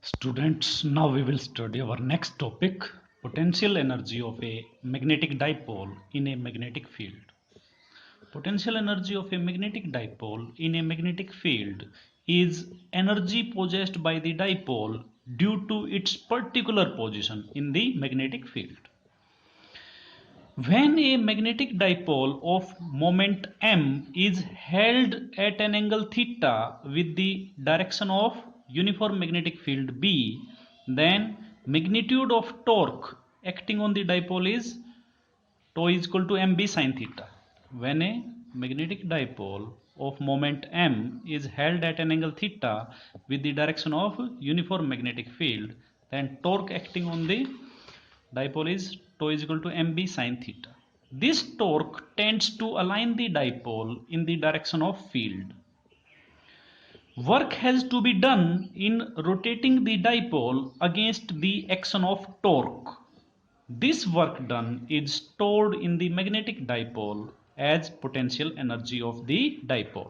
Students, now we will study our next topic, potential energy of a magnetic dipole in a magnetic field. Potential energy of a magnetic dipole in a magnetic field is energy possessed by the dipole due to its particular position in the magnetic field. When a magnetic dipole of moment m is held at an angle theta with the direction of uniform magnetic field B, then magnitude of torque acting on the dipole is tau is equal to mb sin theta. When a magnetic dipole of moment m is held at an angle theta with the direction of uniform magnetic field, then torque acting on the dipole is tau is equal to mb sin theta. This torque tends to align the dipole in the direction of field. Work has to be done in rotating the dipole against the action of torque. This work done is stored in the magnetic dipole as potential energy of the dipole.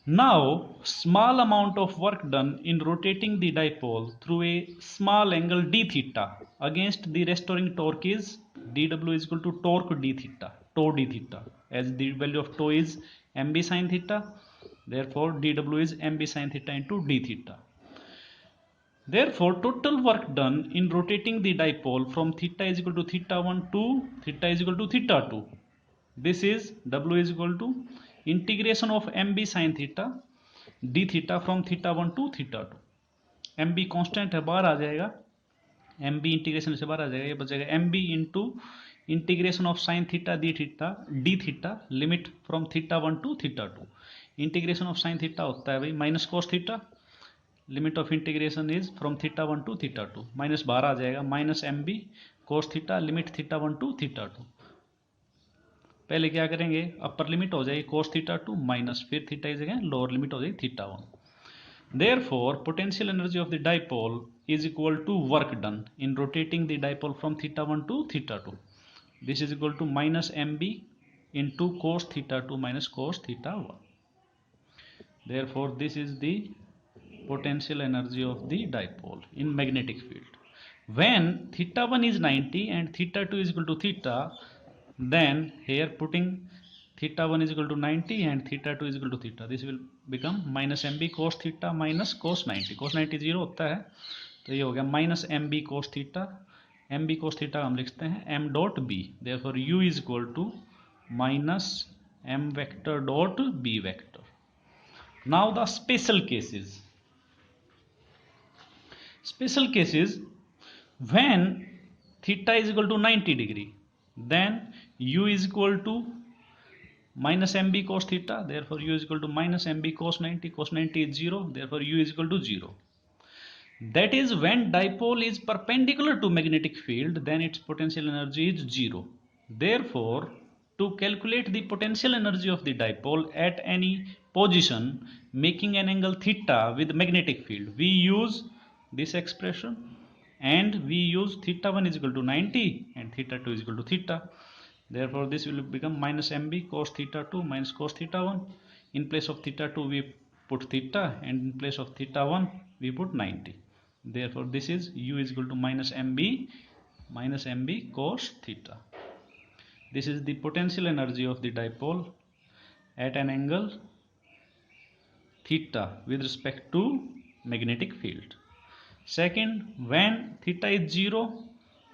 Now, small amount of work done in rotating the dipole through a small angle d theta against the restoring torque is dw is equal to torque d theta, tau d theta, as the value of tau is mb sin theta, therefore dw is mb sin theta into d theta. Therefore, total work done in rotating the dipole from theta is equal to theta 1 to theta is equal to theta 2. This is W is equal to integration of mb sin theta d theta from theta 1 to theta 2. mb constant है, बाहर आ जाएगा, mb integration से बाहर आ जाएगा, ये बचेगा mb into integration of sine theta D theta limit from theta 1 to theta 2. Integration of sine theta होता है भाई minus cos theta, limit of integration is from theta 1 to theta 2, minus बाहर आ जाएगा minus mb cos theta limit theta 1 to theta 2. पहले क्या करेंगे, upper limit हो जाएगी cos थीटा 2 माइनस फिर theta is again lower limit हो जाएगी theta 1. Therefore, potential energy of the dipole is equal to work done in rotating the dipole from theta 1 to theta 2. This is equal to minus mb into cos theta 2 minus cos theta 1. Therefore, this is the potential energy of the dipole in magnetic field. When theta 1 is 90 and theta 2 is equal to theta, then here putting theta 1 is equal to 90 and theta 2 is equal to theta, this will become minus mb cos theta minus cos 90. cos 90 zero होता है तो ये हो गया minus mb cos theta. mb cos theta हम लिखते हैं m dot b, therefore u is equal to minus m vector dot b vector. Now the special cases. Special cases, when theta is equal to 90 degree, then u is equal to minus mb cos theta, therefore u is equal to minus mb cos 90. cos 90 is 0, therefore u is equal to 0. That is, when dipole is perpendicular to magnetic field, then its potential energy is 0. Therefore, to calculate the potential energy of the dipole at any position making an angle theta with magnetic field, we use this expression, and we use theta 1 is equal to 90 and theta 2 is equal to theta. Therefore, this will become minus mb cos theta 2 minus cos theta 1. In place of theta 2 we put theta, and in place of theta 1 we put 90. Therefore, this is u is equal to minus mb cos theta. This is the potential energy of the dipole at an angle theta with respect to magnetic field. Second, when theta is 0,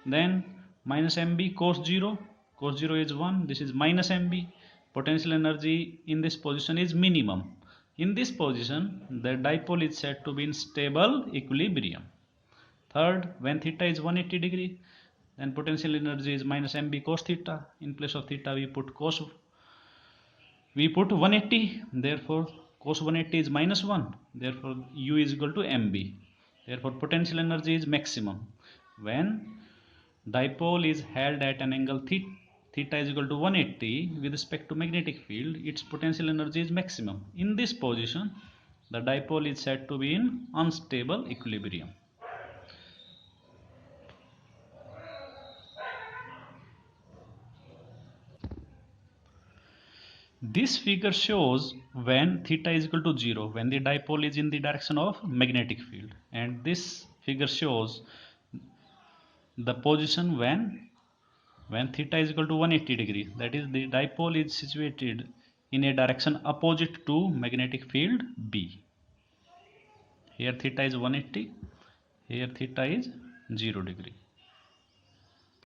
then minus mb cos 0. Cos 0 is 1, this is minus mb. Potential energy in this position is minimum. In this position, the dipole is said to be in stable equilibrium. Third, when theta is 180 degree, then potential energy is minus mb cos theta. In place of theta we put 180, therefore cos 180 is minus 1, therefore u is equal to mb. Therefore, potential energy is maximum when dipole is held at an angle theta is equal to 180 with respect to magnetic field. Its potential energy is maximum. In this position, the dipole is said to be in unstable equilibrium. This figure shows when theta is equal to 0, when the dipole is in the direction of magnetic field, and this figure shows the position when theta is equal to 180 degree, that is the dipole is situated in a direction opposite to magnetic field B. Here theta is 180, here theta is 0 degree.